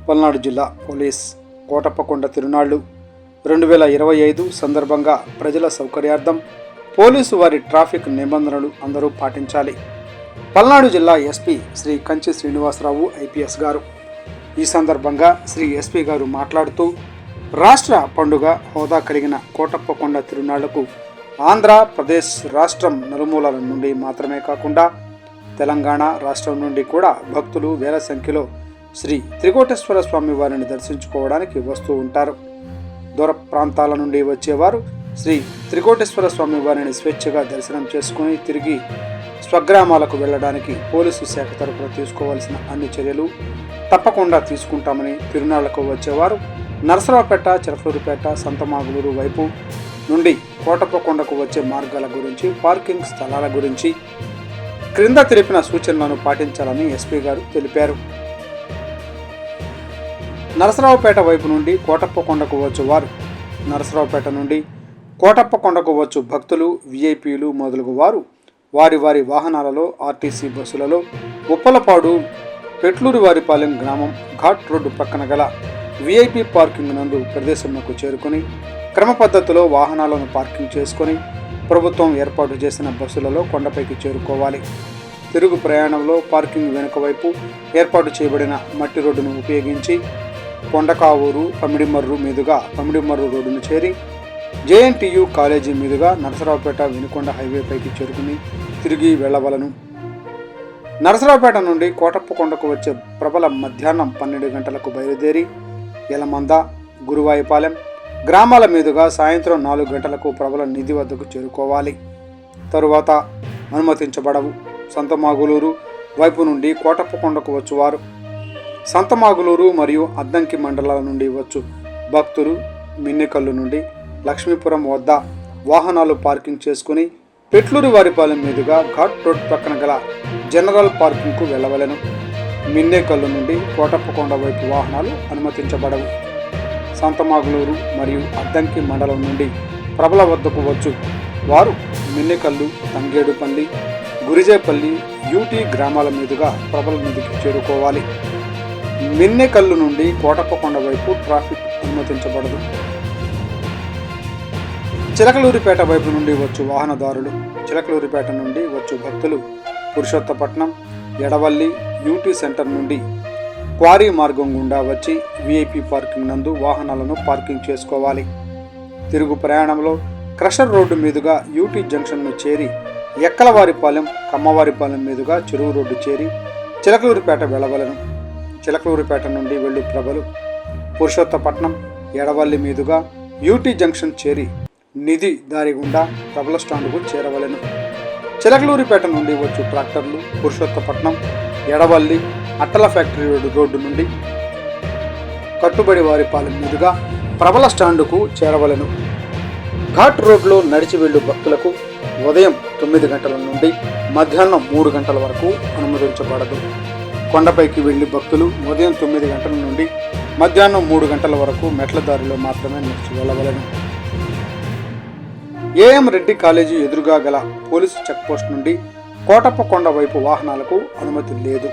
పల్నాడు జిల్లా పోలీస్ కోటప్పకొండ తిరునాళ్లు 2025 సందర్భంగా ప్రజల సౌకర్యార్థం పోలీసు వారి ట్రాఫిక్ నిబంధనలు అందరూ పాటించాలి. పల్నాడు జిల్లా ఎస్పీ శ్రీ కంచి శ్రీనివాసరావు ఐపీఎస్ గారు ఈ సందర్భంగా శ్రీ ఎస్పీ గారు మాట్లాడుతూ, రాష్ట్ర పండుగ హోదా కలిగిన కోటప్పకొండ తిరునాళ్లకు ఆంధ్రప్రదేశ్ రాష్ట్రం నలుమూలల నుండి మాత్రమే కాకుండా తెలంగాణ రాష్ట్రం నుండి కూడా భక్తులు వేల సంఖ్యలో శ్రీ త్రికోటేశ్వర స్వామి వారిని దర్శించుకోవడానికి వస్తూ ఉంటారు. దూర ప్రాంతాల నుండి వచ్చేవారు శ్రీ త్రికోటేశ్వర స్వామి వారిని స్వేచ్ఛగా దర్శనం చేసుకుని తిరిగి స్వగ్రామాలకు వెళ్లడానికి పోలీసు శాఖ తరఫున తీసుకోవాల్సిన అన్ని చర్యలు తప్పకుండా తీసుకుంటామని, తిరునాళ్లకు వచ్చేవారు నరసరావుపేట, చిలకలూరిపేట, సంతమాగులూరు వైపు నుండి కోటప్పకొండకు వచ్చే మార్గాల గురించి, పార్కింగ్ స్థలాల గురించి క్రింద తెలిపిన సూచనలను పాటించాలని ఎస్పీ గారు తెలిపారు. నరసరావుపేట వైపు నుండి కోటప్పకొండకు వచ్చేవారు, నరసరావుపేట నుండి కోటప్పకొండకు వచ్చు భక్తులు, విఐపీలు మొదలగు వారు వారి వారి వాహనాలలో, ఆర్టీసీ బస్సులలో ఉప్పలపాడు, పెట్లూరివారిపాలెం గ్రామం ఘాట్ రోడ్డు పక్కన గల విఐపీ పార్కింగ్ నందు ప్రదేశంకు చేరుకుని క్రమ పద్ధతిలో వాహనాలను పార్కింగ్ చేసుకొని ప్రభుత్వం ఏర్పాటు చేసిన బస్సులలో కొండపైకి చేరుకోవాలి. తిరుగు ప్రయాణంలో పార్కింగ్ వెనుక వైపు ఏర్పాటు చేయబడిన మట్టి రోడ్డును ఉపయోగించి కొండకావూరు, పమిడిమర్రు మీదుగా పమిడిమర్రు రోడ్డును చేరి జేఎన్టీయు కాలేజీ మీదుగా నరసరావుపేట, వినుకొండ హైవేపైకి చేరుకుని తిరిగి వెళ్లవలను. నరసరావుపేట నుండి కోటప్పకొండకు వచ్చే ప్రబల మధ్యాహ్నం 12 గంటలకు బయలుదేరి యలమంద, గురువాయిపాలెం గ్రామాల మీదుగా సాయంత్రం 4 గంటలకు ప్రబల నిధి వద్దకు చేరుకోవాలి. తరువాత అనుమతించబడవు. సంతమాగులూరు వైపు నుండి కోటప్పకొండకు వచ్చువారు, సంతమాగులూరు మరియు అద్దంకి మండలాల నుండి వచ్చు భక్తులు మిన్నెకల్లు నుండి లక్ష్మీపురం వద్ద వాహనాలు పార్కింగ్ చేసుకుని పెట్లూరివారిపాలెం మీదుగా ఘాట్ రోడ్ పక్కన గల జనరల్ పార్కింగ్కు వెళ్ళవలెను. మిన్నెకల్లు నుండి కోటప్పకొండ వైపు వాహనాలు అనుమతించబడవు. సంతమాగులూరు మరియు అద్దంకి మండలం నుండి ప్రబల వద్దకు వచ్చు వారు మిన్నెకల్లు, తంగేడుపల్లి, గురిజేపల్లి, యూటీ గ్రామాల మీదుగా ప్రబల నిధికి చేరుకోవాలి. మిన్నెకల్లు నుండి కోటప్పకొండ వైపు ట్రాఫిక్ అనుమతించబడదు. చిలకలూరిపేట వైపు నుండి వచ్చు వాహనదారులు, చిలకలూరిపేట నుండి వచ్చు భక్తులు పురుషోత్తపట్నం, ఎడవల్లి, యూటీ సెంటర్ నుండి క్వారీ మార్గం గుండా వచ్చి విఐపీ పార్కింగ్ నందు వాహనాలను పార్కింగ్ చేసుకోవాలి. తిరుగు ప్రయాణంలో క్రషర్ రోడ్డు మీదుగా యూటీ జంక్షన్ను చేరి ఎక్కలవారిపాలెం, కమ్మవారిపాలెం మీదుగా చెరువు రోడ్డు చేరి చిలకలూరిపేట వెళ్ళవలను. చిలకలూరిపేట నుండి వెళ్ళు ప్రభలు పురుషోత్తపట్నం, ఎడవల్లి మీదుగా యూటీ జంక్షన్ చేరి నిధి దారి గుండా ప్రబల స్టాండ్కు చేరవలెను. చిలకలూరిపేట నుండి వచ్చు ట్రాక్టర్లు పురుషోత్తపట్నం, ఎడవల్లి, అట్టల ఫ్యాక్టరీ రోడ్డు నుండి కట్టుబడి వారిపాలెం మీదుగా ప్రబల స్టాండుకు చేరవలెను. ఘాట్ రోడ్లో నడిచి వెళ్ళు భక్తులకు ఉదయం 9 గంటల నుండి మధ్యాహ్నం 3 గంటల వరకు అనుమతించబడదు. కొండపైకి వెళ్లి భక్తులు ఉదయం 9 గంటల నుండి మధ్యాహ్నం 3 గంటల వరకు మెట్ల దారిలో మాత్రమే నడిచి వెళ్ళవలెను. ఏఎం రెడ్డి కాలేజీ ఎదురుగా గల పోలీసు చెక్పోస్ట్ నుండి కోటప్పకొండ వైపు వాహనాలకు అనుమతి లేదు.